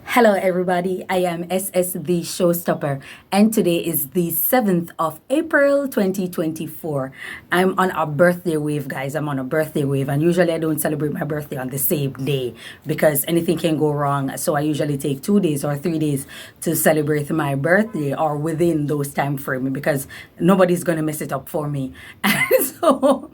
Hello, everybody. I am SS the Showstopper, and today is the 7th of April 2024. I'm on a birthday wave, guys. I'm on a birthday wave, and usually I don't celebrate my birthday on the same day because anything can go wrong. So I usually take 2 days or 3 days to celebrate my birthday or within those time frame because nobody's gonna mess it up for me. And so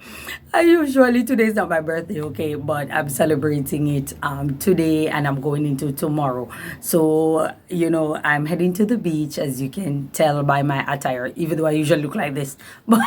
I usually today is not my birthday, okay, but I'm celebrating it today and I'm going into tomorrow. So, I'm heading to the beach, as you can tell by my attire, even though I usually look like this. But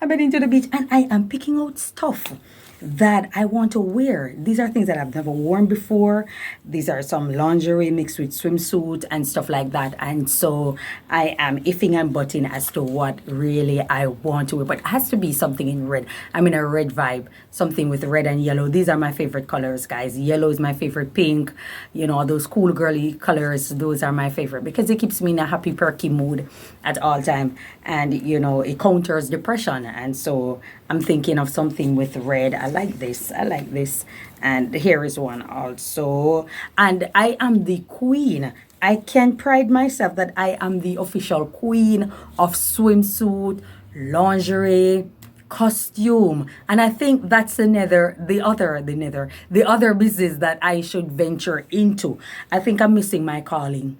I'm heading to the beach and I am picking out stuff that I want to wear. These are things that I've never worn before. These are some lingerie mixed with swimsuit and stuff like that. And so I am iffing and butting as to what really I want to wear. But it has to be something in red. I'm in a red vibe, something with red and yellow. These are my favorite colors, guys. Yellow is my favorite. Pink, those cool girly colors, those are my favorite because it keeps me in a happy, perky mood at all time. And, it counters depression. And so I'm thinking of something with red. I like this. I like this. And here is one also. And I am the queen. I can pride myself that I am the official queen of swimsuit, lingerie, costume. And I think that's the other business that I should venture into. I think I'm missing my calling.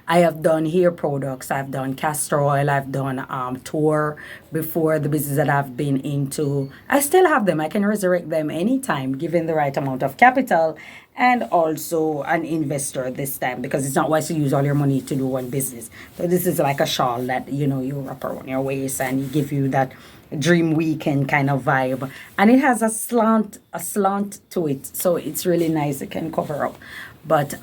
I have done hair products, I've done castor oil, I've done tour before, the business that I've been into. I still have them. I can resurrect them anytime, given the right amount of capital and also an investor this time, because it's not wise to use all your money to do one business. So this is like a shawl that, you wrap around your waist and it give you that dream weekend kind of vibe. And it has a slant to it. So it's really nice. It can cover up. But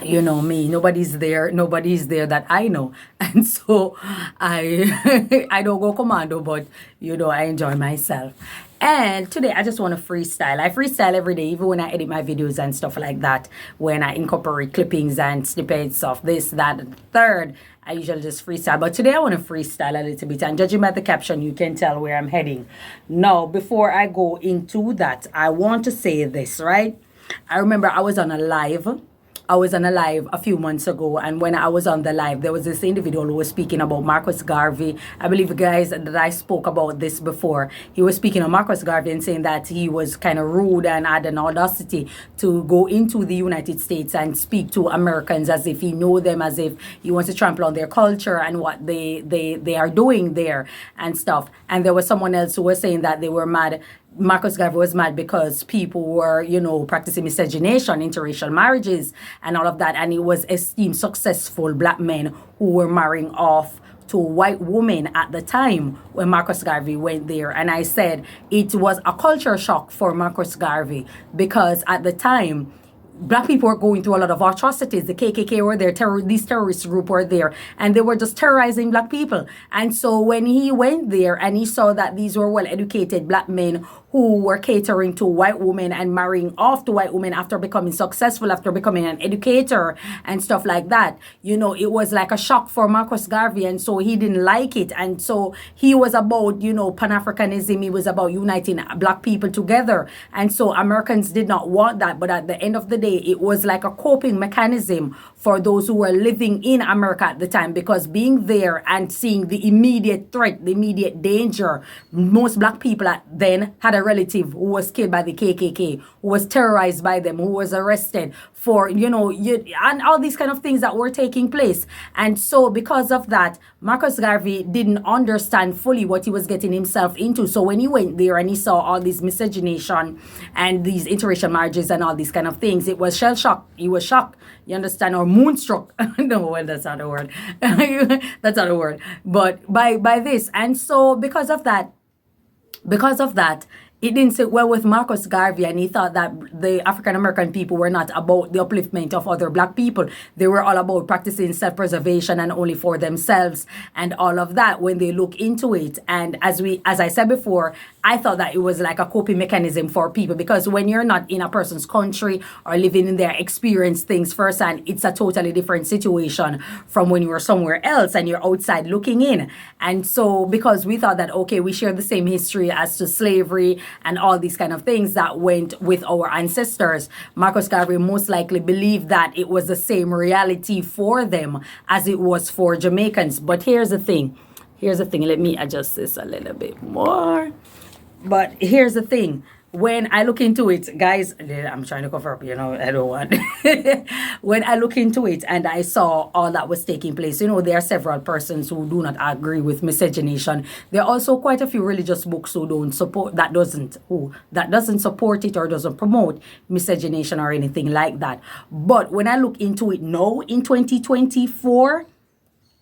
you know me, nobody's there that I know. And so I I don't go commando, but I enjoy myself. And today I just want to freestyle. I freestyle every day, even when I edit my videos and stuff like that, when I incorporate clippings and snippets of this, that, and the third. I usually just freestyle, but today I want to freestyle a little bit, and judging by the caption you can tell where I'm heading. Now, before I go into that, I want to say this, right? I remember I was on a live a few months ago, and when I was on the live, there was this individual who was speaking about Marcus Garvey. I believe, guys, that I spoke about this before. He was speaking of Marcus Garvey and saying that he was kind of rude and had an audacity to go into the United States and speak to Americans as if he know them, as if he wants to trample on their culture and what they are doing there and stuff. And there was someone else who was saying that they were mad. Marcus Garvey was mad because people were, practicing miscegenation, interracial marriages, and all of that. And it was esteemed successful black men who were marrying off to white women at the time when Marcus Garvey went there. And I said it was a culture shock for Marcus Garvey because at the time, black people were going through a lot of atrocities. The KKK were there, these terrorist group were there, and they were just terrorizing black people. And so when he went there and he saw that these were well-educated black men who were catering to white women and marrying off to white women after becoming successful, after becoming an educator and stuff like that, it was like a shock for Marcus Garvey. And so he didn't like it. And so he was about, Pan-Africanism. He was about uniting black people together. And so Americans did not want that. But at the end of the day, it was like a coping mechanism for those who were living in America at the time, because being there and seeing the immediate threat, the immediate danger, most black people then had a relative who was killed by the KKK, who was terrorized by them, who was arrested for, and all these kind of things that were taking place. And so because of that, Marcus Garvey didn't understand fully what he was getting himself into. So when he went there and he saw all this miscegenation and these interracial marriages and all these kind of things, it was shell shock. He was shocked, you understand, or moonstruck. No, well, that's not a word. That's not a word. But by this. And so because of that, it didn't sit well with Marcus Garvey, and he thought that the African American people were not about the upliftment of other black people. They were all about practicing self-preservation and only for themselves and all of that when they look into it. And as I said before, I thought that it was like a coping mechanism for people, because when you're not in a person's country or living in their experience things firsthand, it's a totally different situation from when you were somewhere else and you're outside looking in. And so because we thought that, okay, we share the same history as to slavery and all these kind of things that went with our ancestors. Marcus Garvey most likely believed that it was the same reality for them as it was for Jamaicans. But here's the thing. Let me adjust this a little bit more. But here's the thing. When I look into it, guys, I'm trying to cover up, I don't want. When I look into it and I saw all that was taking place, there are several persons who do not agree with miscegenation. There are also quite a few religious books who don't support, that doesn't support it or doesn't promote miscegenation or anything like that. But when I look into it now in 2024,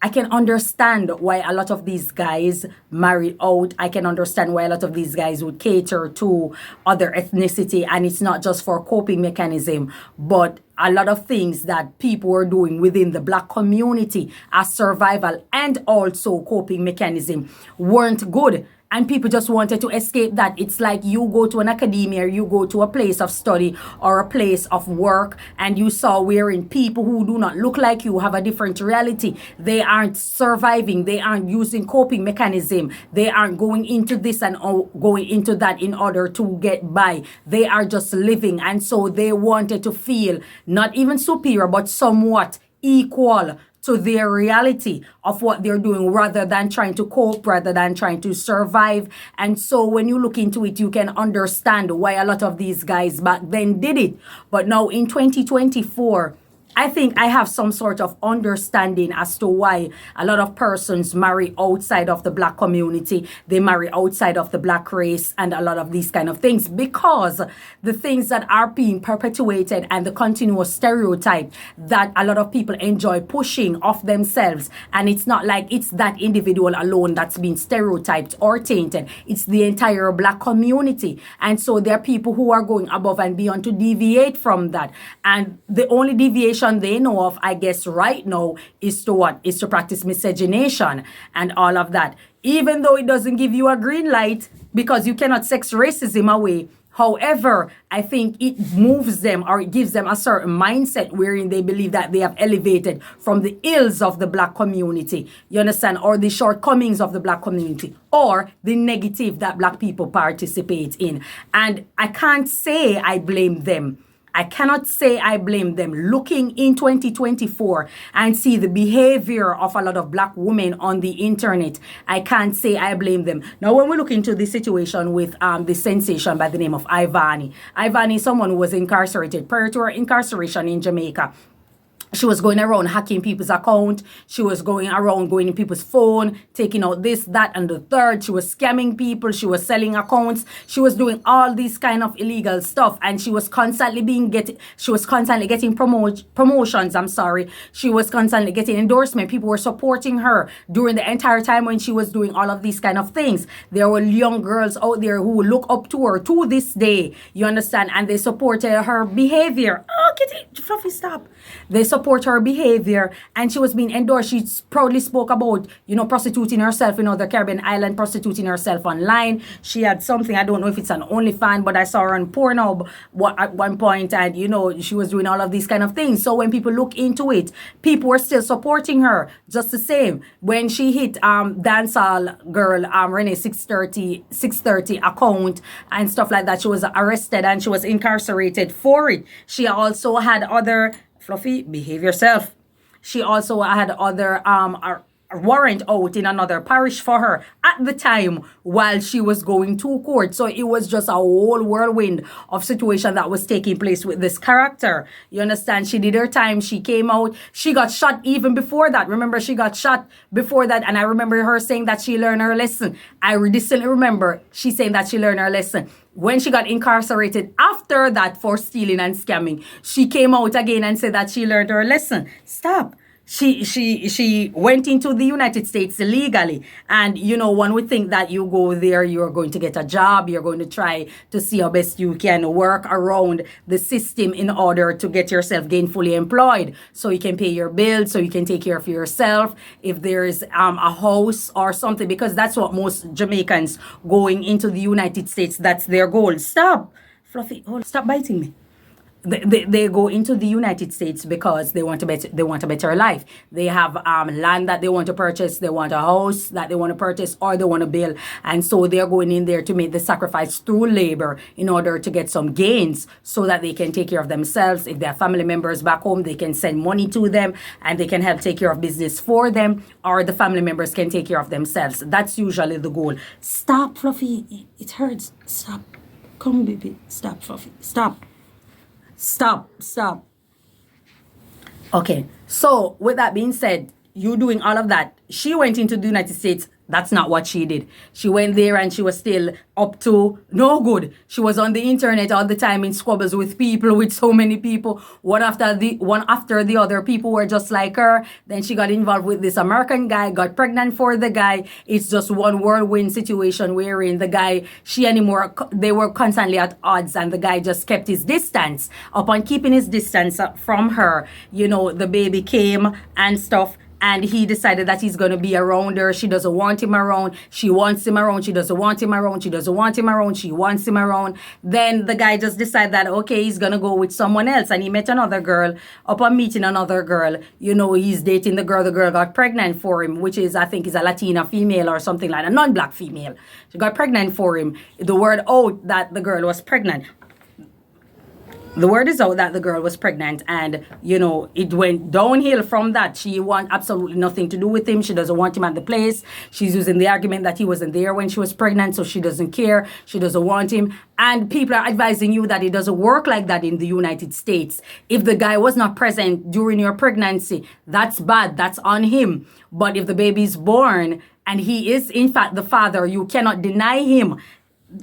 I can understand why a lot of these guys marry out. I can understand why a lot of these guys would cater to other ethnicity. And it's not just for coping mechanism, but a lot of things that people were doing within the Black community as survival and also coping mechanism weren't good. And people just wanted to escape that. It's like you go to an academia, you go to a place of study or a place of work, and you saw wherein people who do not look like you have a different reality. They aren't surviving. They aren't using coping mechanism. They aren't going into this and going into that in order to get by. They are just living. And so they wanted to feel not even superior, but somewhat equal to their reality of what they're doing rather than trying to cope, rather than trying to survive. And so when you look into it, you can understand why a lot of these guys back then did it. But now in 2024, I think I have some sort of understanding as to why a lot of persons marry outside of the Black community. They marry outside of the Black race and a lot of these kind of things, because the things that are being perpetuated and the continuous stereotype that a lot of people enjoy pushing off themselves. And it's not like it's that individual alone that's been stereotyped or tainted. It's the entire Black community. And so there are people who are going above and beyond to deviate from that. And the only deviation they know of, I guess, right now is to what? Is to practice miscegenation and all of that. Even though it doesn't give you a green light because you cannot sex racism away. However, I think it moves them or it gives them a certain mindset wherein they believe that they have elevated from the ills of the Black community, you understand, or the shortcomings of the Black community, or the negative that Black people participate in. And I can't say I blame them. I cannot say I blame them. Looking in 2024 and see the behavior of a lot of Black women on the internet, I can't say I blame them. Now, when we look into the situation with the sensation by the name of Ivany, Ivany is someone who was incarcerated prior to her incarceration in Jamaica. She was going around hacking people's account. She was going around going in people's phone, taking out this, that, and the third. She was scamming people. She was selling accounts. She was doing all these kind of illegal stuff. And she was constantly getting promotions. She was constantly getting endorsement. People were supporting her during the entire time when she was doing all of these kind of things. There were young girls out there who look up to her to this day. You understand? And they supported her behavior. Oh, Kitty, Fluffy, stop. They support her behavior, and she was being endorsed. She proudly spoke about, prostituting herself in other Caribbean island, prostituting herself online. She had something, I don't know if it's an OnlyFans, but I saw her on Pornhub at one point, and, she was doing all of these kind of things. So when people look into it, people were still supporting her just the same. When she hit dancehall girl, Renee 630 account and stuff like that, she was arrested and she was incarcerated for it. She also had other... Fluffy, behave yourself. She also had other warrant out in another parish for her at the time while she was going to court. So it was just a whole whirlwind of situation that was taking place with this character. You understand? She did her time. She came out. She got shot even before that. Remember, she got shot before that. And I remember her saying that she learned her lesson. I distinctly remember she saying that she learned her lesson. When she got incarcerated after that for stealing and scamming, she came out again and said that she learned her lesson. Stop. She went into the United States illegally. And, one would think that you go there, you're going to get a job. You're going to try to see how best you can work around the system in order to get yourself gainfully employed. So you can pay your bills, so you can take care of yourself. If there's a house or something, because that's what most Jamaicans going into the United States, that's their goal. Stop. Fluffy, stop biting me. they go into the United States because they want a better life. They have land that they want to purchase, they want a house that they want to purchase, or they want to build, and so they're going in there to make the sacrifice through labor in order to get some gains so that they can take care of themselves. If they have family members back home, they can send money to them and they can help take care of business for them, or the family members can take care of themselves. That's usually the goal. Stop, Fluffy. It hurts. Stop. Come, baby. Stop, Fluffy. Stop. Stop. Okay, so with that being said, you doing all of that, she went into the United States. That's not what she did. She went there and she was still up to no good. She was on the internet all the time in squabbles with people, with so many people. One after the other, people were just like her. Then she got involved with this American guy, got pregnant for the guy. It's just one whirlwind situation wherein the guy, they were constantly at odds, and the guy just kept his distance. Upon keeping his distance from her, the baby came and stuff. And he decided that he's going to be around her. She doesn't want him around. She wants him around. She doesn't want him around. She doesn't want him around. She wants him around. Then the guy just decided that, okay, he's going to go with someone else. And he met another girl. Upon meeting another girl, he's dating the girl. The girl got pregnant for him, which is, I think, is a Latina female or something like that, a non-black female. She got pregnant for him. The word out that the girl was pregnant. The word is out that the girl was pregnant, and, it went downhill from that. She wants absolutely nothing to do with him. She doesn't want him at the place. She's using the argument that he wasn't there when she was pregnant, so she doesn't care. She doesn't want him. And people are advising you that it doesn't work like that in the United States. If the guy was not present during your pregnancy, that's bad. That's on him. But if the baby is born and he is, in fact, the father, you cannot deny him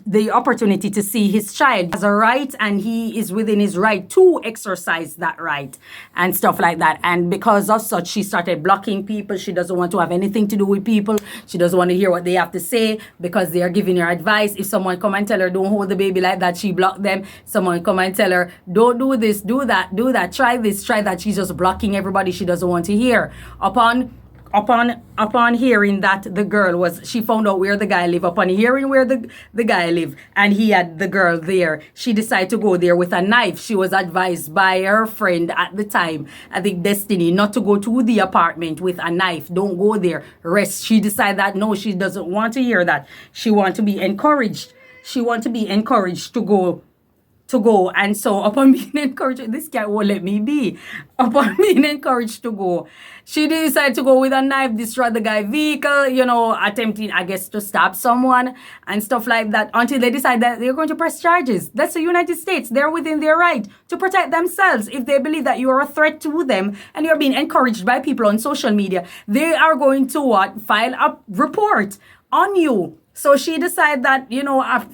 the opportunity to see his child. He has a right, and he is within his right to exercise that right and stuff like that. And because of such, she started blocking people. She doesn't want to have anything to do with people. She doesn't want to hear what they have to say because they are giving her advice. If someone come and tell her don't hold the baby like that, she blocked them. Someone come and tell her don't do this, do that, try this, try that, she's just blocking everybody. She doesn't want to hear. Upon hearing that the girl she found out where the guy lived. Upon hearing where the guy lived and he had the girl there, she decided to go there with a knife. She was advised by her friend at the time, I think Destiny, not to go to the apartment with a knife. Don't go there. Rest. She decided that no, she doesn't want to hear that. She wants to be encouraged. To go. And so upon being encouraged, this guy won't let me be. Upon being encouraged to go, she decided to go with a knife, destroy the guy's vehicle, attempting, I guess, to stab someone and stuff like that, until they decide that they're going to press charges. That's the United States. They're within their right to protect themselves. If they believe that you are a threat to them and you're being encouraged by people on social media, they are going to file a report on you. So she decided that,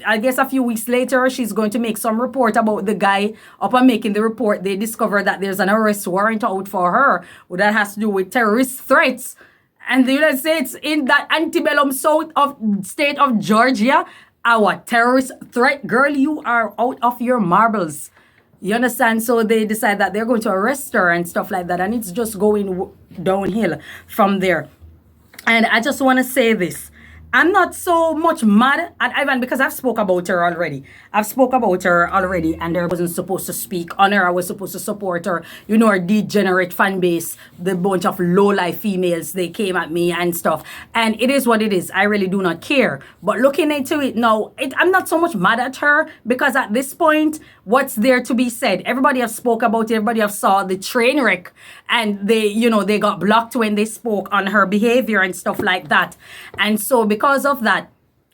I guess a few weeks later, she's going to make some report about the guy. Upon making the report, they discovered that there's an arrest warrant out for her that has to do with terrorist threats. And the United States, in that antebellum state of Georgia, our terrorist threat, girl, you are out of your marbles. You understand? So they decide that they're going to arrest her and stuff like that. And it's just going downhill from there. And I just want to say this. I'm not so much mad at Ivany because I've spoke about her already. And I wasn't supposed to speak on her. I was supposed to support her. Her degenerate fan base, the bunch of low-life females, they came at me and stuff. And it is what it is. I really do not care. But looking into it now, I'm not so much mad at her because at this point, what's there to be said? Everybody have spoke about it. Everybody have saw the train wreck. And they got blocked when they spoke on her behavior and stuff like that. And so because of that,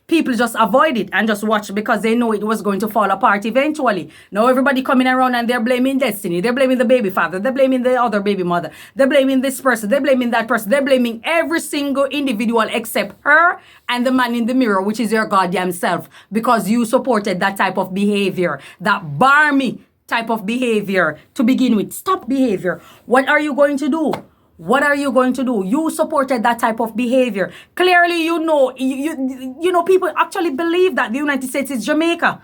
people just avoid it and just watch because they know it was going to fall apart eventually. Now everybody coming around and they're blaming Destiny. They're blaming the baby father. They're blaming the other baby mother. They're blaming this person. They're blaming that person. They're blaming every single individual except her and the man in the mirror, which is your goddamn self, because you supported that type of behavior, that barmy type of behavior to begin with. Stop behavior. What are you going to do? You supported that type of behavior. Clearly, people actually believe that the United States is Jamaica.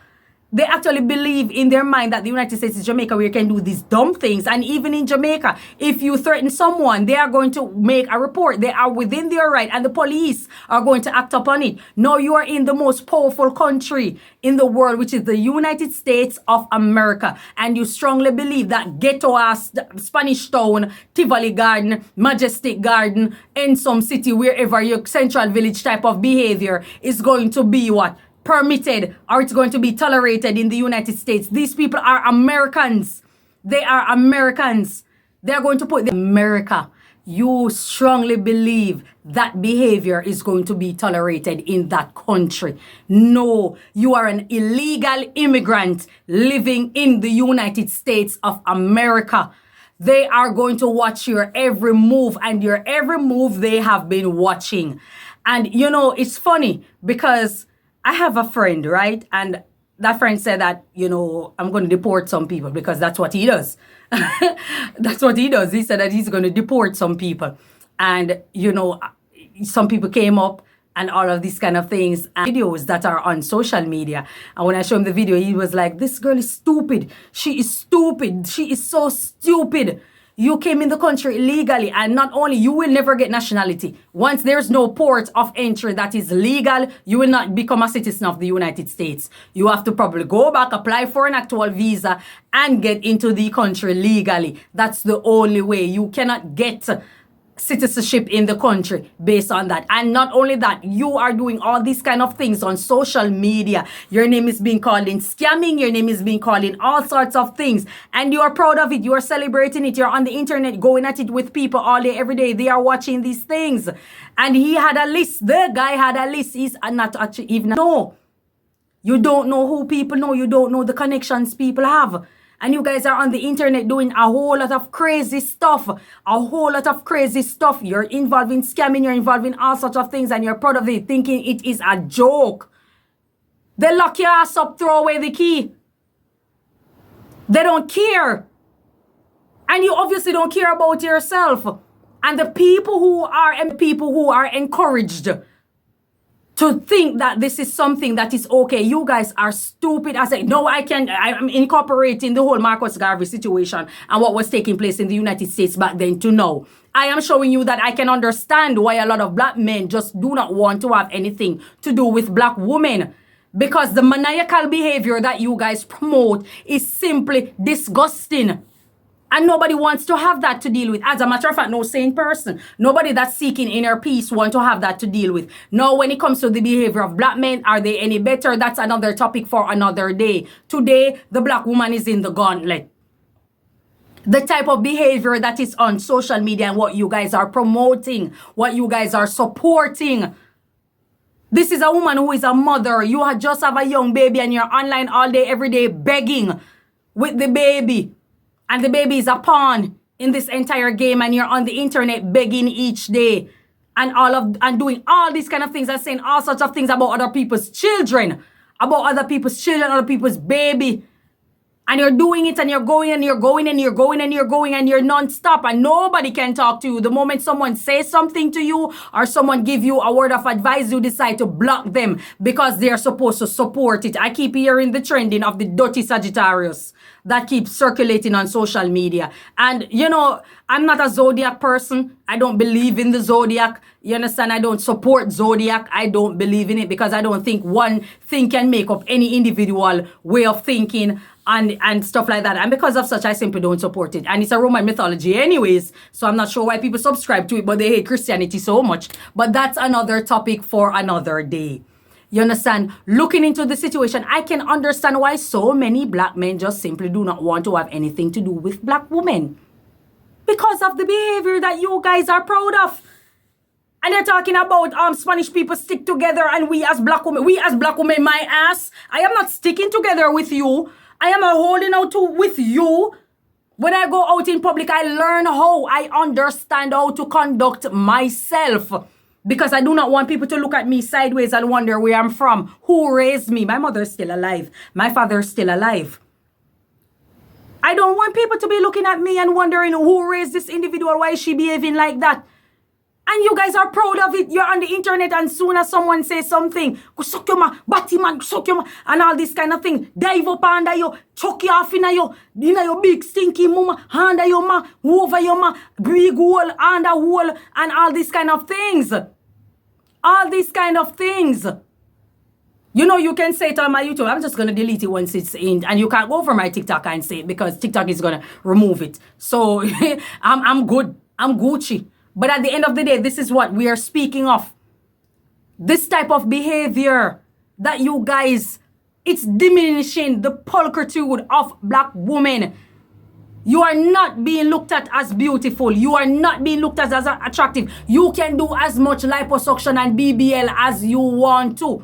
They actually believe in their mind that the United States is Jamaica where you can do these dumb things. And even in Jamaica, if you threaten someone, they are going to make a report. They are within their right and the police are going to act upon it. Now you are in the most powerful country in the world, which is the United States of America. And you strongly believe that ghetto-ass Spanish Town, Tivoli Garden, Majestic Garden, in some city, wherever your Central Village type of behavior is going to be what? Permitted, or it's going to be tolerated in the United States. These people are Americans. They are Americans. They're going to put America. You strongly believe that behavior is going to be tolerated in that country. No, you are an illegal immigrant living in the United States of America. They are going to watch your every move, and your every move they have been watching. And you know, it's funny because I have a friend, right? And that friend said that, you know, I'm going to deport some people because that's what he does. That's what he does. He said that he's going to deport some people. And, you know, some people came up and all of these kind of things and videos that are on social media. And when I showed him the video, he was like, this girl is stupid. She is stupid. She is so stupid. You came in the country illegally, and not only you will never get nationality. Once there's no port of entry that is legal, you will not become a citizen of the United States. You have to probably go back, apply for an actual visa, and get into the country legally. That's the only way. You cannot get citizenship in the country based on that. And not only that, you are doing all these kind of things on social media. Your name is being called in scamming. Your name is being called in all sorts of things. And you are proud of it. You are celebrating it. You're on the internet going at it with people all day, every day. They are watching these things. And he had a list. The guy had a list. He's not actually even... No. You don't know who people know. You don't know the connections people have. And you guys are on the internet doing a whole lot of crazy stuff. A whole lot of crazy stuff. You're involved in scamming. You're involved in all sorts of things. And you're proud of it, thinking it is a joke. They lock your ass up, throw away the key. They don't care. And you obviously don't care about yourself. And the people who are encouraged to think that this is something that is okay. You guys are stupid. I say, no, I'm incorporating the whole Marcus Garvey situation and what was taking place in the United States back then to now. I am showing you that I can understand why a lot of black men just do not want to have anything to do with black women. Because the maniacal behavior that you guys promote is simply disgusting. And nobody wants to have that to deal with. As a matter of fact, no sane person, nobody that's seeking inner peace want to have that to deal with. Now, when it comes to the behavior of black men, are they any better? That's another topic for another day. Today, the black woman is in the gauntlet. The type of behavior that is on social media and what you guys are promoting, what you guys are supporting. This is a woman who is a mother. You just have a young baby and you're online all day, every day, begging with the baby. And the baby is a pawn in this entire game, and you're on the internet begging each day and doing all these kind of things and saying all sorts of things about other people's children, other people's baby. And you're doing it and you're going and you're going and you're going and you're going and you're non-stop and nobody can talk to you. The moment someone says something to you or someone give you a word of advice, you decide to block them because they're supposed to support it. I keep hearing the trending of the dirty Sagittarius that keeps circulating on social media. And, you know, I'm not a zodiac person. I don't believe in the zodiac. You understand? I don't support zodiac. I don't believe in it because I don't think one thing can make up any individual way of thinking and stuff like that. And because of such, I simply don't support it. And it's a Roman mythology anyways. So I'm not sure why people subscribe to it, but they hate Christianity so much. But that's another topic for another day. You understand? Looking into the situation, I can understand why so many black men just simply do not want to have anything to do with black women. Because of the behavior that you guys are proud of. And they're talking about Spanish people stick together and we as black women, my ass. I am not sticking together with you. I am holding out with you. When I go out in public, I learn how. I understand how to conduct myself. Because I do not want people to look at me sideways and wonder where I'm from. Who raised me? My mother is still alive. My father is still alive. I don't want people to be looking at me and wondering who raised this individual. Why is she behaving like that? And you guys are proud of it. You're on the internet, and soon as someone says something, go suck your ma, batty man, suck your ma, and all this kind of thing. Dive up under you, chuck you off in your big stinky mama, under your ma, over your ma, big hole, under hole, and all these kind of things. All these kind of things. You know, you can say it on my YouTube. I'm just going to delete it once it's in. And you can't go over my TikTok and say it because TikTok is going to remove it. So I'm good. I'm Gucci. But at the end of the day, this is what we are speaking of. This type of behavior that you guys, it's diminishing the pulchritude of black women. You are not being looked at as beautiful. You are not being looked at as attractive. You can do as much liposuction and BBL as you want to.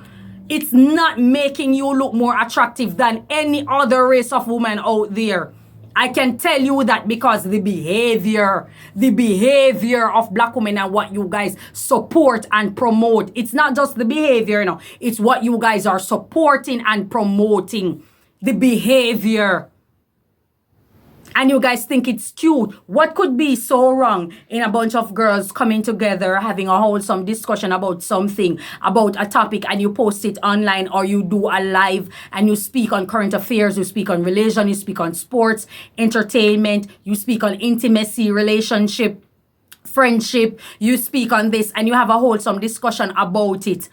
It's not making you look more attractive than any other race of women out there. I can tell you that because the behavior of black women and what you guys support and promote. It's not just the behavior, you know. It's what you guys are supporting and promoting. The behavior. And you guys think it's cute. What could be so wrong in a bunch of girls coming together, having a wholesome discussion about something, about a topic, and you post it online, or you do a live and you speak on current affairs, you speak on religion, you speak on sports, entertainment, you speak on intimacy, relationship, friendship, you speak on this, and you have a wholesome discussion about it.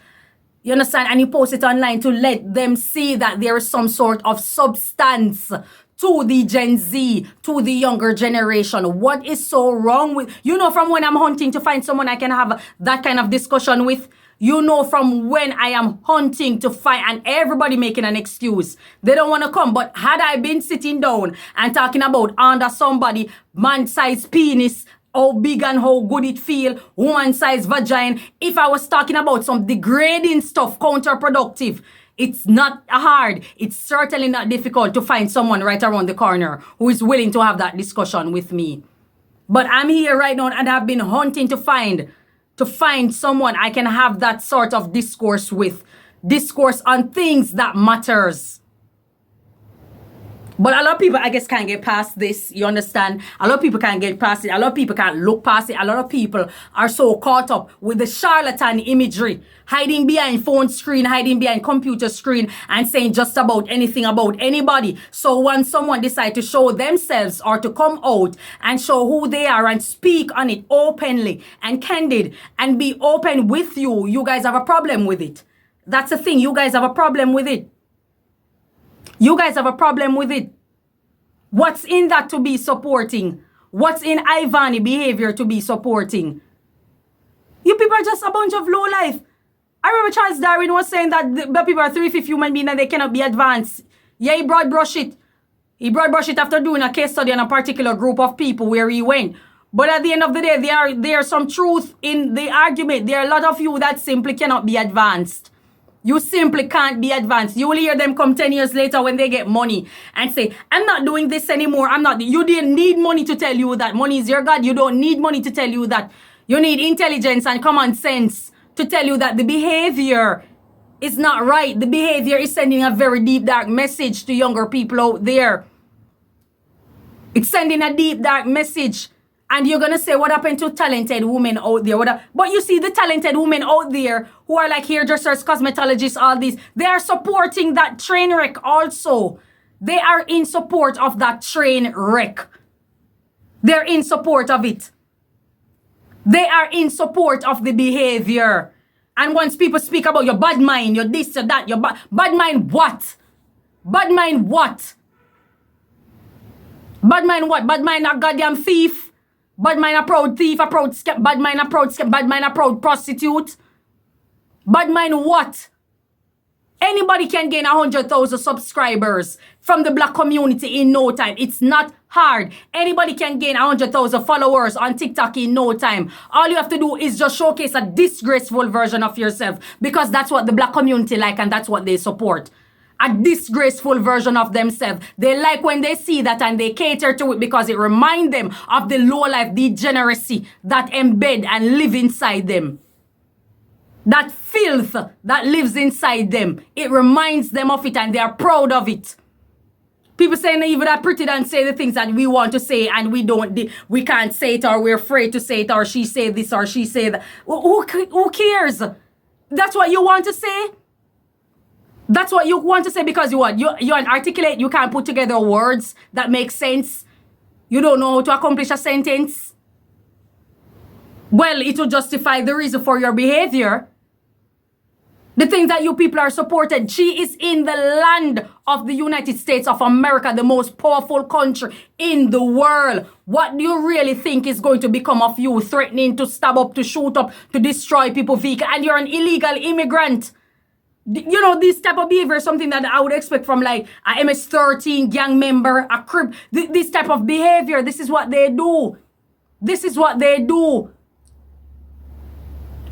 You understand? And you post it online to let them see that there is some sort of substance to the Gen Z, to the younger generation. What is so wrong with, you know, from when I'm hunting to find someone I can have that kind of discussion with, you know, from when I am hunting to find, and everybody making an excuse. They don't want to come. But had I been sitting down and talking about under somebody, man-sized penis, how big and how good it feel, woman-sized vagina, if I was talking about some degrading stuff, counterproductive, it's not hard. It's certainly not difficult to find someone right around the corner who is willing to have that discussion with me. But I'm here right now and I've been hunting to find someone I can have that sort of discourse with. Discourse on things that matters. But a lot of people, I guess, can't get past this. You understand? A lot of people can't get past it. A lot of people can't look past it. A lot of people are so caught up with the charlatan imagery, hiding behind phone screen, hiding behind computer screen, and saying just about anything about anybody. So when someone decides to show themselves or to come out and show who they are and speak on it openly and candid and be open with you, you guys have a problem with it. That's the thing. You guys have a problem with it. You guys have a problem with it. What's in that to be supporting? What's in Ivany behavior to be supporting? You people are just a bunch of low life. I remember Charles Darwin was saying that the people are 3/5 human beings and they cannot be advanced. Yeah, he broad brush it. He broad brush it after doing a case study on a particular group of people where he went. But at the end of the day, there are some truth in the argument. There are a lot of you that simply cannot be advanced. You simply can't be advanced. You will hear them come 10 years later when they get money and say, I'm not doing this anymore. You didn't need money to tell you that. Money is your God. You don't need money to tell you that. You need intelligence and common sense to tell you that the behavior is not right. The behavior is sending a very deep, dark message to younger people out there. It's sending a deep, dark message. And you're going to say, what happened to talented women out there? But you see the talented women out there who are like hairdressers, cosmetologists, all these, they are supporting that train wreck also. They are in support of that train wreck. They're in support of it. They are in support of the behavior. And once people speak about your bad mind, your this, your that, your bad mind what? Bad mind what? Bad mind what? Bad mind a goddamn thief? Bad mind a proud thief, bad mind a proud prostitute. Bad mind what? Anybody can gain 100,000 subscribers from the black community in no time. It's not hard. Anybody can gain 100,000 followers on TikTok in no time. All you have to do is just showcase a disgraceful version of yourself, because that's what the black community like and that's what they support. A disgraceful version of themselves. They like when they see that and they cater to it because it reminds them of the low-life degeneracy that embed and live inside them. That filth that lives inside them. It reminds them of it and they are proud of it. People saying even that pretty than say the things that we want to say and we can't say it, or we're afraid to say it, or she say this or she say that. Who cares? That's what you want to say? That's what you want to say because you articulate, you can't put together words that make sense. You don't know how to accomplish a sentence. Well, it will justify the reason for your behavior. The things that you people are supported. She is in the land of the United States of America, the most powerful country in the world. What do you really think is going to become of you, threatening to stab up, to shoot up, to destroy people's vehicles, and you're an illegal immigrant? You know, this type of behavior is something that I would expect from like a MS-13 gang member, a crip. This type of behavior, this is what they do. This is what they do.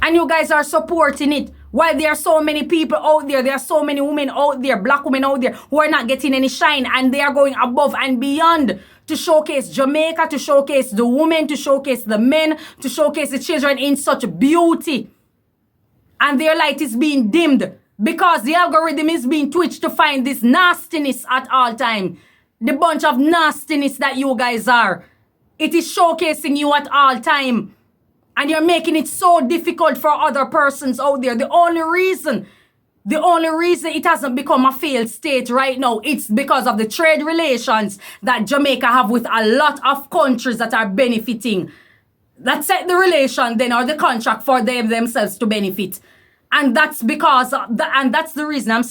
And you guys are supporting it. While there are so many people out there are so many women out there, black women out there, who are not getting any shine, and they are going above and beyond to showcase Jamaica, to showcase the women, to showcase the men, to showcase the children in such beauty. And their light is being dimmed because the algorithm is being twitched to find this nastiness at all time. The bunch of nastiness that you guys are. It is showcasing you at all time. And you're making it so difficult for other persons out there. The only reason it hasn't become a failed state right now, it's because of the trade relations that Jamaica have with a lot of countries that are benefiting. That set the relation then, or the contract for them themselves to benefit. And that's because, and that's the reason,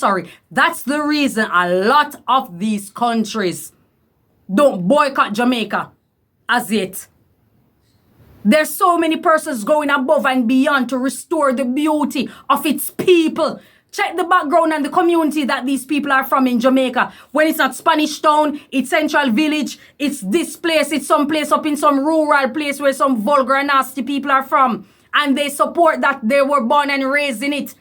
that's the reason a lot of these countries don't boycott Jamaica as yet. There's so many persons going above and beyond to restore the beauty of its people. Check the background and the community that these people are from in Jamaica. When it's not Spanish Town, it's Central Village, it's this place, it's some place up in some rural place where some vulgar and nasty people are from. And they support that, they were born and raised in it.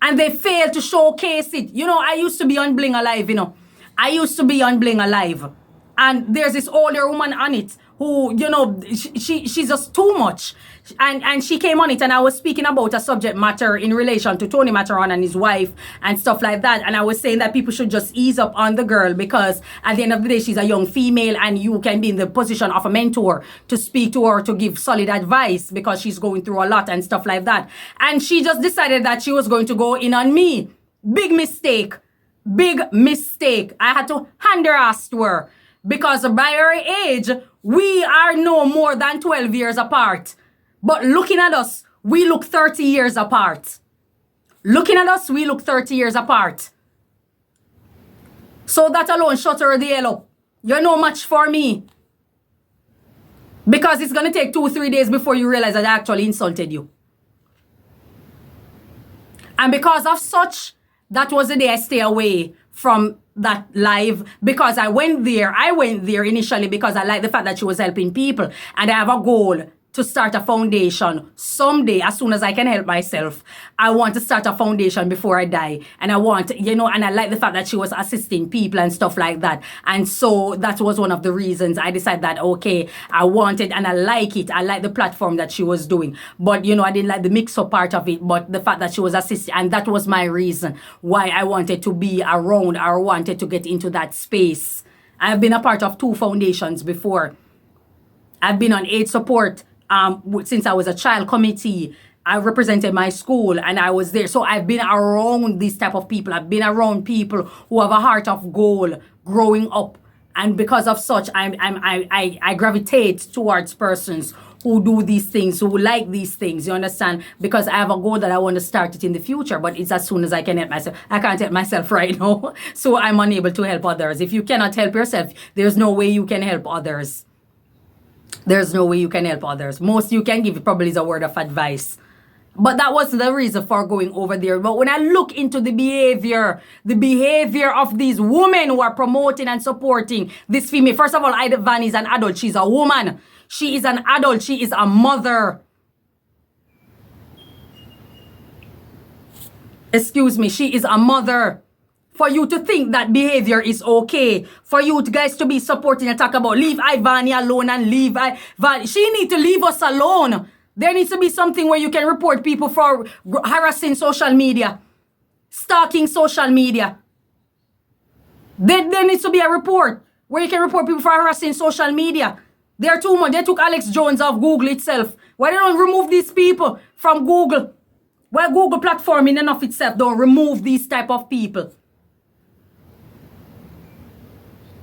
And they fail to showcase it. You know, I used to be on Bling Alive, I used to be on Bling Alive. And there's this older woman on it who, she's just too much. And she came on it, and I was speaking about a subject matter in relation to Tony Matterhorn and his wife and stuff like that. And I was saying that people should just ease up on the girl because at the end of the day, she's a young female and you can be in the position of a mentor to speak to her, to give solid advice because she's going through a lot and stuff like that. And she just decided that she was going to go in on me. Big mistake. I had to hand her ass to her because by her age, we are no more than 12 years apart. But looking at us, we look 30 years apart. So that alone shut her the hell up. You're no match for me. Because it's going to take 2-3 days before you realize that I actually insulted you. And because of such, that was the day I stay away from that live, because I went there initially because I like the fact that she was helping people, and I have a goal to start a foundation someday. As soon as I can help myself, I want to start a foundation before I die. And I want, and I like the fact that she was assisting people and stuff like that. And so that was one of the reasons I decided that, okay, I wanted, and I like it. I like the platform that she was doing. But, I didn't like the mix-up part of it, but the fact that she was assisting, and that was my reason why I wanted to be around, or wanted to get into that space. I've been a part of 2 foundations before. I've been on AIDS support since I was a child committee. I represented my school and I was there. So I've been around these type of people. I've been around people who have a heart of gold growing up. And because of such, I gravitate towards persons who do these things, who like these things, you understand? Because I have a goal that I want to start it in the future, but it's as soon as I can help myself. I can't help myself right now, so I'm unable to help others. If you cannot help yourself, there's no way you can help others. Most you can give probably is a word of advice. But that was the reason for going over there. But when I look into the behavior of these women who are promoting and supporting this female, first of all, Ivany is an adult. She's a woman. She is an adult. She is a mother. Excuse me. She is a mother. For you to think that behavior is okay, for you guys to be supporting and talk about leave Ivany alone and leave Ivany. She need to leave us alone. There needs to be something where you can report people for harassing social media, stalking social media. There needs to be a report where you can report people for harassing social media. They're too much. They took Alex Jones off Google itself. Why they don't remove these people from Google? Why Google platform in and of itself don't remove these type of people?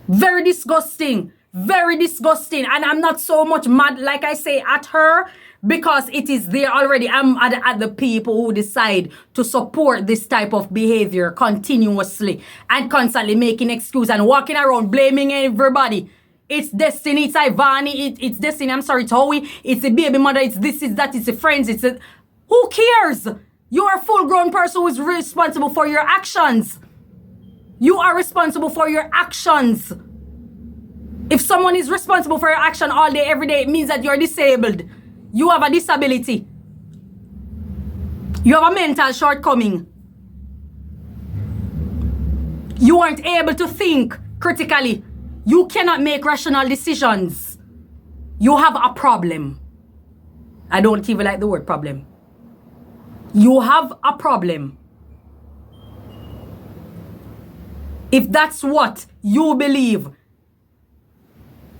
Very disgusting. Very disgusting. And I'm not so much mad, like I say, at her, because it is there already. I'm at the people who decide to support this type of behavior continuously and constantly making excuses and walking around blaming everybody. It's Destiny, it's Ivany, it's Destiny, I'm sorry, it's Howie, it's a baby mother, it's this, it's that, it's a friends, it's a... Who cares? You're a full-grown person who is responsible for your actions. You are responsible for your actions. If someone is responsible for your action all day, every day, it means that you're disabled. You have a disability. You have a mental shortcoming. You aren't able to think critically. You cannot make rational decisions. You have a problem. I don't even like the word problem. You have a problem. If that's what you believe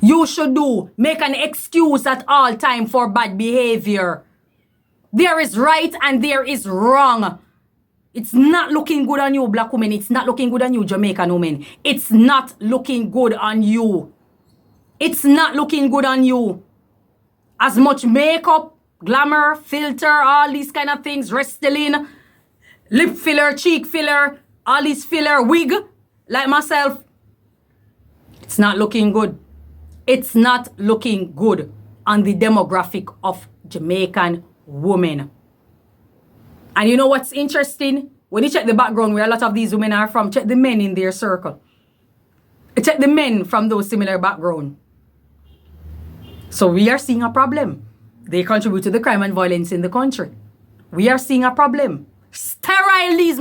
you should do, make an excuse at all time for bad behavior. There is right and there is wrong. It's not looking good on you, black women. It's not looking good on you, Jamaican women. It's not looking good on you. It's not looking good on you. As much makeup, glamour, filter, all these kind of things, Restylane, lip filler, cheek filler, all these filler, wig, like myself. It's not looking good. It's not looking good on the demographic of Jamaican women. And you know what's interesting? When you check the background where a lot of these women are from, check the men in their circle. Check the men from those similar background. So we are seeing a problem. They contribute to the crime and violence in the country. We are seeing a problem. Sterile these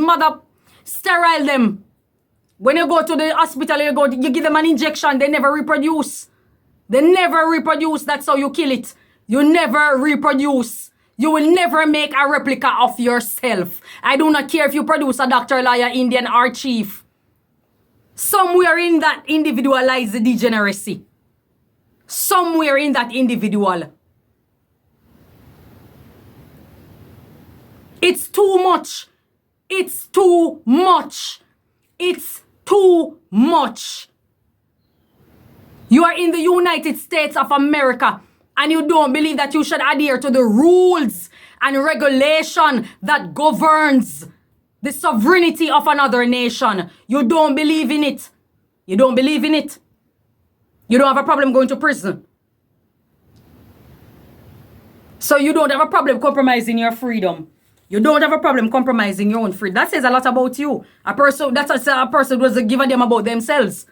sterile them. When you go to the hospital, you give them an injection, they never reproduce. They never reproduce. That's how you kill it. You never reproduce. You will never make a replica of yourself. I do not care if you produce a doctor, lawyer, Indian, or chief. Somewhere in that individual lies the degeneracy. Somewhere in that individual. It's too much. It's too much. It's too much. You are in the United States of America and you don't believe that you should adhere to the rules and regulation that governs the sovereignty of another nation. You don't believe in it. You don't believe in it. You don't have a problem going to prison. So you don't have a problem compromising your freedom. You don't have a problem compromising your own freedom. That says a lot about you. That's a person who doesn't give a damn about themselves.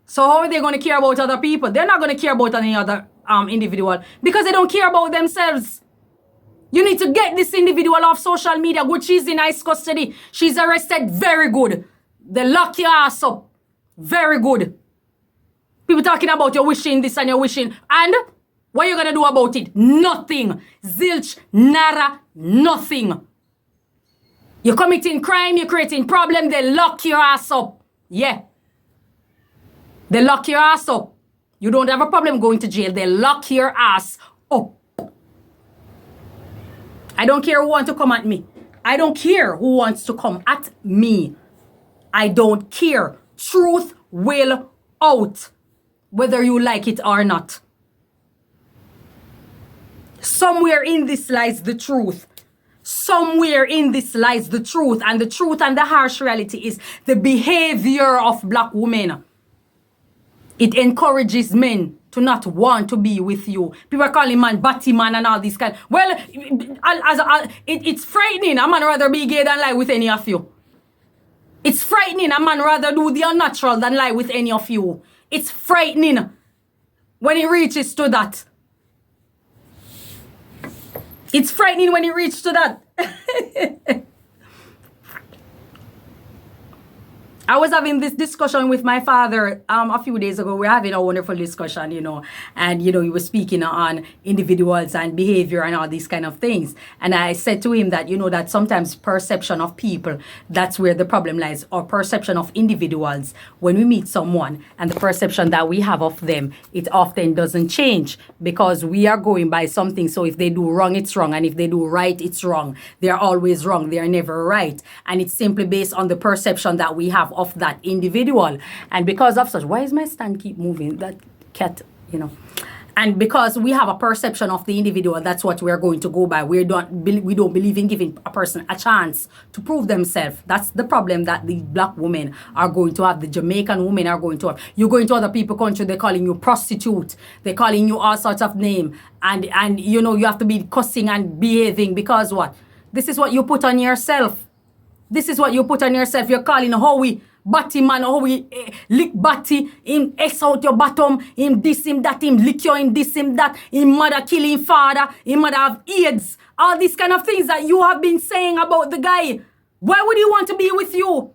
So how are they going to care about other people? They're not going to care about any other individual because they don't care about themselves. You need to get this individual off social media. Good, she's in ICE custody. She's arrested. Very good. They lock your ass up. Very good. People talking about you're wishing this and you're wishing. And what are you going to do about it? Nothing. Zilch, nada, nothing. You're committing crime, you're creating problem, they lock your ass up. Yeah. They lock your ass up. You don't have a problem going to jail. They lock your ass up. I don't care who wants to come at me. I don't care who wants to come at me. I don't care. Truth will out, whether you like it or not. Somewhere in this lies the truth. Somewhere in this lies the truth. And the truth and the harsh reality is the behavior of black women. It encourages men to not want to be with you. People are calling man batty man and all these kind. Well, it's frightening. A man rather be gay than lie with any of you. It's frightening. A man rather do the unnatural than lie with any of you. It's frightening when it reaches to that. It's frightening when it reaches to that. I was having this discussion with my father a few days ago. We're having a wonderful discussion, and he was speaking on individuals and behavior and all these kind of things. And I said to him that that sometimes perception of people, that's where the problem lies, or perception of individuals. When we meet someone and the perception that we have of them, it often doesn't change because we are going by something. So if they do wrong, it's wrong, and if they do right, it's wrong. They're always wrong. They're never right, and it's simply based on the perception that we have of that individual. And because of such, why is my stand keep moving? That cat, And because we have a perception of the individual, that's what we're going to go by. We don't believe in giving a person a chance to prove themselves. That's the problem that the black women are going to have. The Jamaican women are going to have. You're going to other people's country, they're calling you prostitute. They're calling you all sorts of names. And you have to be cussing and behaving because what? This is what you put on yourself. This is what you put on yourself. You're calling Howie Batty man, Howie lick Batty, him X out your bottom, him this, him that, him lick you, him this, him that, him mother kill him father, him mother have AIDS. All these kind of things that you have been saying about the guy. Why would he want to be with you?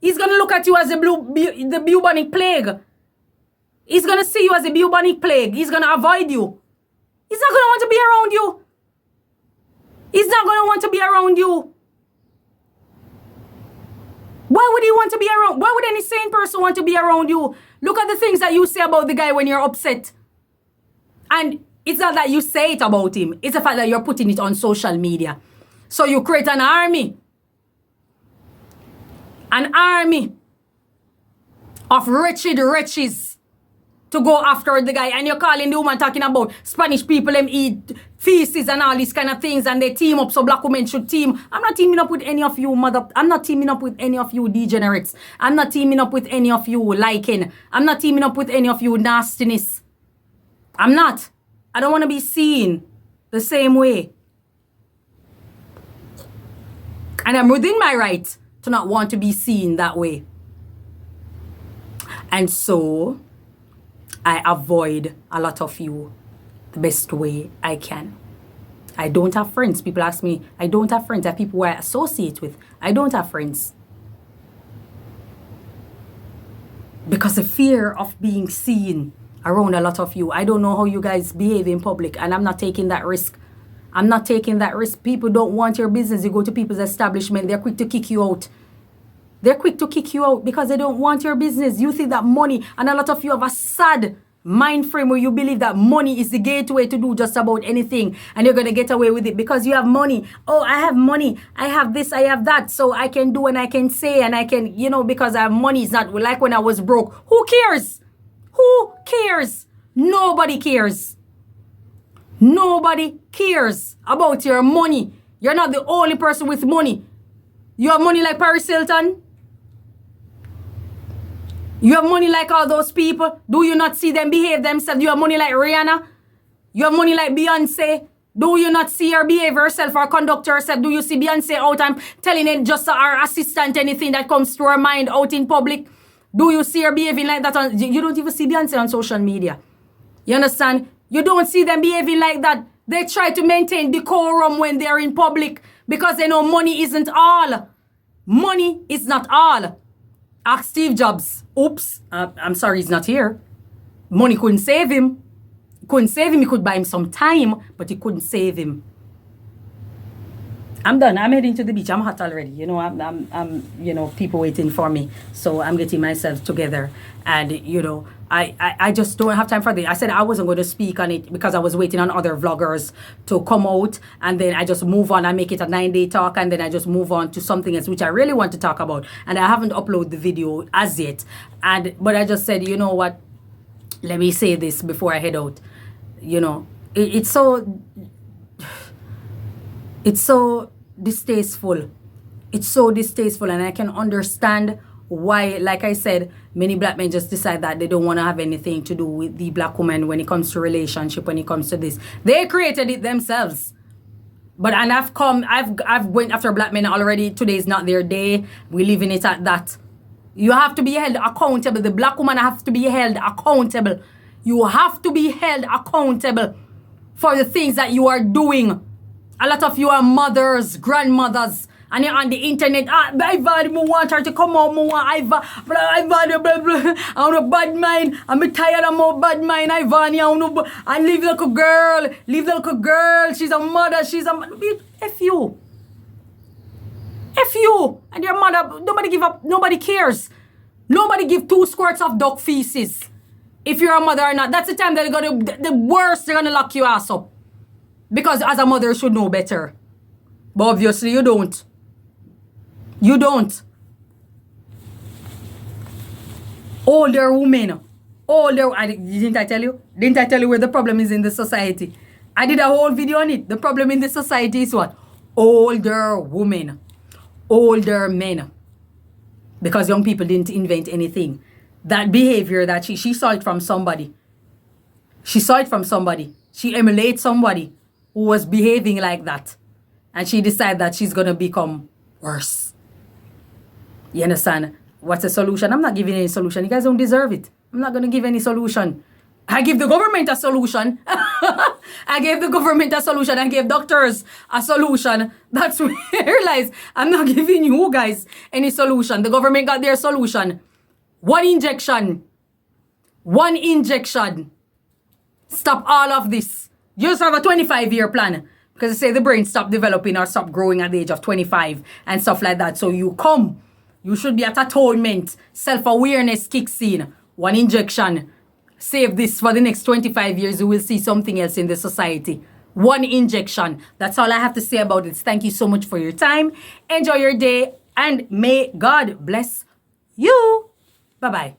He's going to look at you as the bubonic plague. He's going to see you as a bubonic plague. He's going to avoid you. He's not going to want to be around you. He's not going to want to be around you. Why would he want to be around? Why would any sane person want to be around you? Look at the things that you say about the guy when you're upset. And it's not that you say it about him. It's the fact that you're putting it on social media. So you create an army. An army of wretched wretches to go after the guy. And you're calling the woman talking about Spanish people, them eat feces and all these kind of things, and they team up so black women should team. I'm not teaming up with any of you I'm not teaming up with any of you degenerates. I'm not teaming up with any of you liking. I'm not teaming up with any of you nastiness. I'm not. I don't want to be seen the same way. And I'm within my right to not want to be seen that way. And so I avoid a lot of you the best way I can. I don't have friends. People ask me, I don't have friends. I have people who I associate with. I don't have friends. Because the fear of being seen around a lot of you. I don't know how you guys behave in public, and I'm not taking that risk. I'm not taking that risk. People don't want your business. You go to people's establishment, they're quick to kick you out. They're quick to kick you out because they don't want your business. You think that money, and a lot of you have a sad mind frame where you believe that money is the gateway to do just about anything, and you're going to get away with it because you have money. Oh, I have money. I have this, I have that. So I can do and I can say and I can, because I have money. It's not like when I was broke. Who cares? Who cares? Nobody cares. Nobody cares about your money. You're not the only person with money. You have money like Paris Hilton. You have money like all those people. Do you not see them behave themselves? You have money like Rihanna. You have money like Beyonce. Do you not see her behave herself or conduct herself? Do you see Beyonce out and telling it just to her assistant anything that comes to her mind out in public? Do you see her behaving like that? You don't even see Beyonce on social media. You understand? You don't see them behaving like that. They try to maintain decorum when they're in public because they know money isn't all. Money is not all. Ask Steve Jobs. Oops, I'm sorry he's not here. Money couldn't save him. Couldn't save him. He could buy him some time, but he couldn't save him. I'm done. I'm heading to the beach. I'm hot already. I'm people waiting for me. So I'm getting myself together. And, I just don't have time for this. I said I wasn't going to speak on it because I was waiting on other vloggers to come out. And then I just move on. I make it a 9-day talk. And then I just move on to something else, which I really want to talk about. And I haven't uploaded the video as yet. But I just said, you know what? Let me say this before I head out. It's so distasteful. It's so distasteful, and I can understand why, like I said, many black men just decide that they don't want to have anything to do with the black woman when it comes to relationship, when it comes to this. They created it themselves. I've went after black men already. Today is not their day. We're leaving it at that. You have to be held accountable. The black woman has to be held accountable. You have to be held accountable for the things that you are doing. A lot of you are mothers, grandmothers, And you're on the internet, Ivany, I want her to come out, I want Ivany, blah, blah. I want a bad mind. I'm tired of my bad mind, Ivany. I leave like a girl. She's a mother, F you. F you. And your mother, nobody give up, nobody cares. Nobody give 2 squirts of dog feces. If you're a mother or not, that's the time that the worst, they're gonna lock your ass up. Because as a mother, you should know better. But obviously you don't. You don't. Older women. Didn't I tell you? Didn't I tell you where the problem is in the society? I did a whole video on it. The problem in the society is what? Older women. Older men. Because young people didn't invent anything. That behavior that she saw it from somebody. She saw it from somebody. She emulates somebody who was behaving like that. And she decided that she's going to become worse. You understand? What's the solution? I'm not giving any solution. You guys don't deserve it. I'm not going to give any solution. I give the government a solution. I gave the government a solution. I gave doctors a solution. That's when I realized I'm not giving you guys any solution. The government got their solution. One injection. Stop all of this. You just have a 25-year plan. Because they say the brain stop developing or stop growing at the age of 25 and stuff like that. So you should be at atonement. Self-awareness kicks in. One injection. Save this for the next 25 years. You will see something else in the society. One injection. That's all I have to say about this. Thank you so much for your time. Enjoy your day. And may God bless you. Bye-bye.